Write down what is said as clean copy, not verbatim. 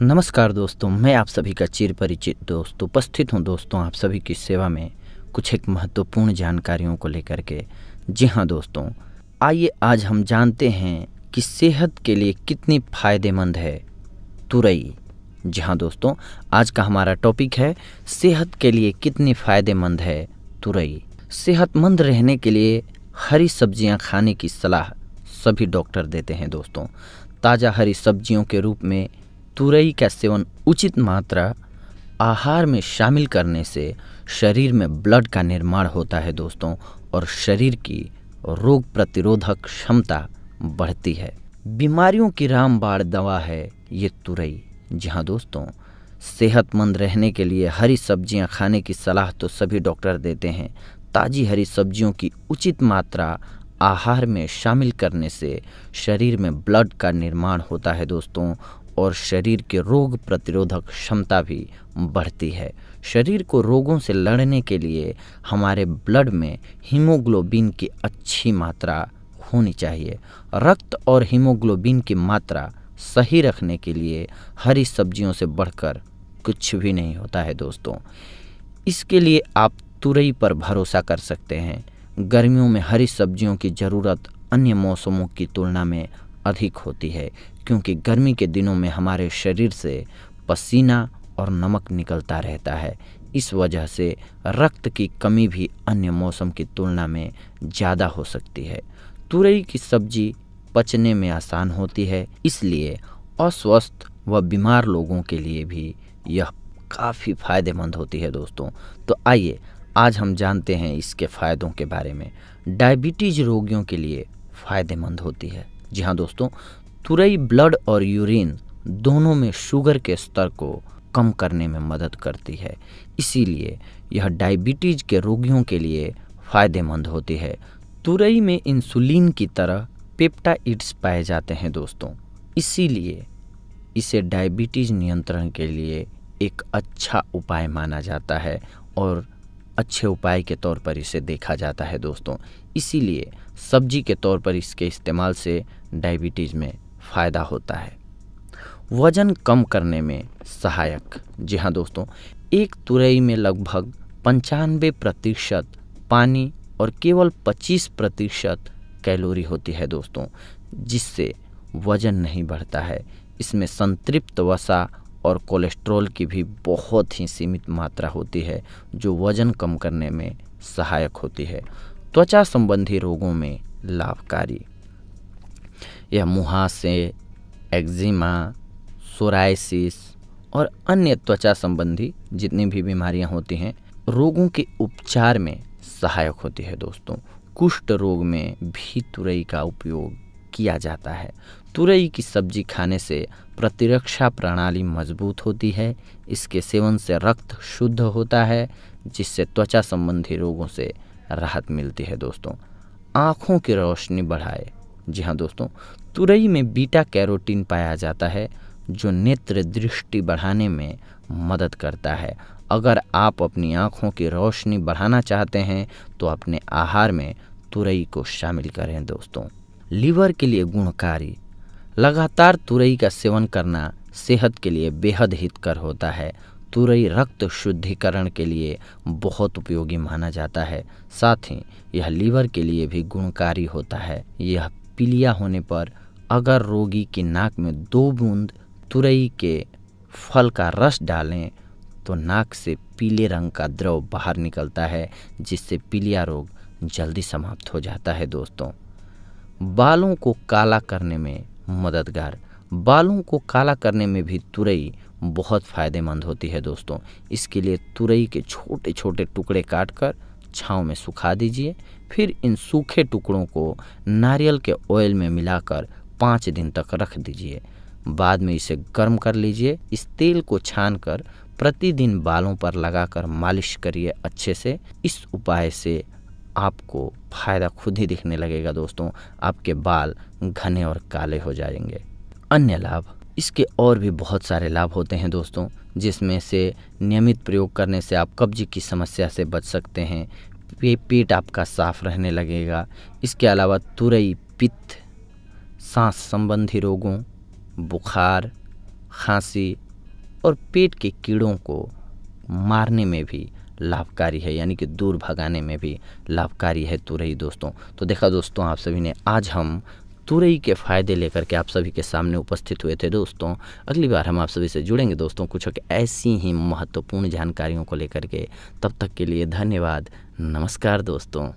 नमस्कार दोस्तों, मैं आप सभी का चिर परिचित दोस्त उपस्थित हूँ दोस्तों आप सभी की सेवा में कुछ एक महत्वपूर्ण जानकारियों को लेकर के। जी हाँ दोस्तों, आइए आज हम जानते हैं कि सेहत के लिए कितनी फायदेमंद है तुरई। जी हाँ दोस्तों, आज का हमारा टॉपिक है सेहत के लिए कितनी फायदेमंद है तुरई। सेहतमंद रहने के लिए हरी सब्जियां खाने की सलाह सभी डॉक्टर देते हैं दोस्तों। ताज़ा हरी सब्जियों के रूप में तुरई का सेवन उचित मात्रा आहार में शामिल करने से शरीर में ब्लड का निर्माण होता है दोस्तों, और शरीर की रोग प्रतिरोधक क्षमता बढ़ती है। बीमारियों की रामबाण दवा है ये तुरई। जी हाँ दोस्तों, सेहतमंद रहने के लिए हरी सब्जियां खाने की सलाह तो सभी डॉक्टर देते हैं। ताज़ी हरी सब्जियों की उचित मात्रा आहार में शामिल करने से शरीर में ब्लड का निर्माण होता है दोस्तों, और शरीर के रोग प्रतिरोधक क्षमता भी बढ़ती है। शरीर को रोगों से लड़ने के लिए हमारे ब्लड में हीमोग्लोबिन की अच्छी मात्रा होनी चाहिए। रक्त और हीमोग्लोबिन की मात्रा सही रखने के लिए हरी सब्जियों से बढ़कर कुछ भी नहीं होता है दोस्तों। इसके लिए आप तुरई पर भरोसा कर सकते हैं। गर्मियों में हरी सब्जियों की ज़रूरत अन्य मौसमों की तुलना में अधिक होती है, क्योंकि गर्मी के दिनों में हमारे शरीर से पसीना और नमक निकलता रहता है। इस वजह से रक्त की कमी भी अन्य मौसम की तुलना में ज़्यादा हो सकती है। तुरई की सब्जी पचने में आसान होती है, इसलिए अस्वस्थ व बीमार लोगों के लिए भी यह काफ़ी फायदेमंद होती है दोस्तों। तो आइए आज हम जानते हैं इसके फ़ायदों के बारे में। डायबिटीज़ रोगियों के लिए फ़ायदेमंद होती है। जी हाँ दोस्तों, तुरई ब्लड और यूरिन दोनों में शुगर के स्तर को कम करने में मदद करती है, इसीलिए यह डायबिटीज़ के रोगियों के लिए फ़ायदेमंद होती है। तुरई में इंसुलिन की तरह पेप्टाइड्स पाए जाते हैं दोस्तों, इसीलिए इसे डायबिटीज़ नियंत्रण के लिए एक अच्छा उपाय माना जाता है और अच्छे उपाय के तौर पर इसे देखा जाता है दोस्तों। इसीलिए सब्जी के तौर पर इसके इस्तेमाल से डायबिटीज़ में फ़ायदा होता है। वज़न कम करने में सहायक। जी हाँ दोस्तों, एक तुरई में लगभग 95% पानी और केवल 25% कैलोरी होती है दोस्तों, जिससे वज़न नहीं बढ़ता है। इसमें संतृप्त वसा और कोलेस्ट्रॉल की भी बहुत ही सीमित मात्रा होती है, जो वज़न कम करने में सहायक होती है। त्वचा संबंधी रोगों में लाभकारी। यह मुहासे, एक्जिमा, सोराइसिस और अन्य त्वचा संबंधी जितनी भी बीमारियां होती हैं, रोगों के उपचार में सहायक होती है दोस्तों। कुष्ठ रोग में भी तुरई का उपयोग किया जाता है। तुरई की सब्जी खाने से प्रतिरक्षा प्रणाली मजबूत होती है। इसके सेवन से रक्त शुद्ध होता है, जिससे त्वचा संबंधी रोगों से राहत मिलती है दोस्तों। आँखों की रोशनी बढ़ाए। जी हाँ दोस्तों, तुरई में बीटा कैरोटीन पाया जाता है, जो नेत्र दृष्टि बढ़ाने में मदद करता है। अगर आप अपनी आँखों की रोशनी बढ़ाना चाहते हैं तो अपने आहार में तुरई को शामिल करें दोस्तों। लीवर के लिए गुणकारी। लगातार तुरई का सेवन करना सेहत के लिए बेहद हितकर होता है। तुरई रक्त शुद्धिकरण के लिए बहुत उपयोगी माना जाता है। साथ ही यह लीवर के लिए भी गुणकारी होता है। यह पीलिया होने पर अगर रोगी की नाक में 2 बूंद तुरई के फल का रस डालें तो नाक से पीले रंग का द्रव बाहर निकलता है, जिससे पीलिया रोग जल्दी समाप्त हो जाता है दोस्तों। बालों को काला करने में मददगार। बालों को काला करने में भी तुरई बहुत फ़ायदेमंद होती है दोस्तों। इसके लिए तुरई के छोटे छोटे टुकड़े काटकर छांव में सुखा दीजिए। फिर इन सूखे टुकड़ों को नारियल के ऑयल में मिलाकर 5 दिन तक रख दीजिए। बाद में इसे गर्म कर लीजिए। इस तेल को छानकर प्रतिदिन बालों पर लगाकर मालिश करिए अच्छे से। इस उपाय से आपको फ़ायदा खुद ही दिखने लगेगा दोस्तों। आपके बाल घने और काले हो जाएंगे। अन्य लाभ। इसके और भी बहुत सारे लाभ होते हैं दोस्तों, जिसमें से नियमित प्रयोग करने से आप कब्ज की समस्या से बच सकते हैं। पेट आपका साफ रहने लगेगा। इसके अलावा तुरई पित्त, सांस संबंधी रोगों, बुखार, खांसी और पेट के कीड़ों को मारने में भी लाभकारी है, यानी कि दूर भगाने में भी लाभकारी है तुरई दोस्तों। तो देखा दोस्तों आप सभी ने, आज हम तुरई के फ़ायदे लेकर के आप सभी के सामने उपस्थित हुए थे दोस्तों। अगली बार हम आप सभी से जुड़ेंगे दोस्तों कुछ ऐसी ही महत्वपूर्ण जानकारियों को लेकर के। तब तक के लिए धन्यवाद, नमस्कार दोस्तों।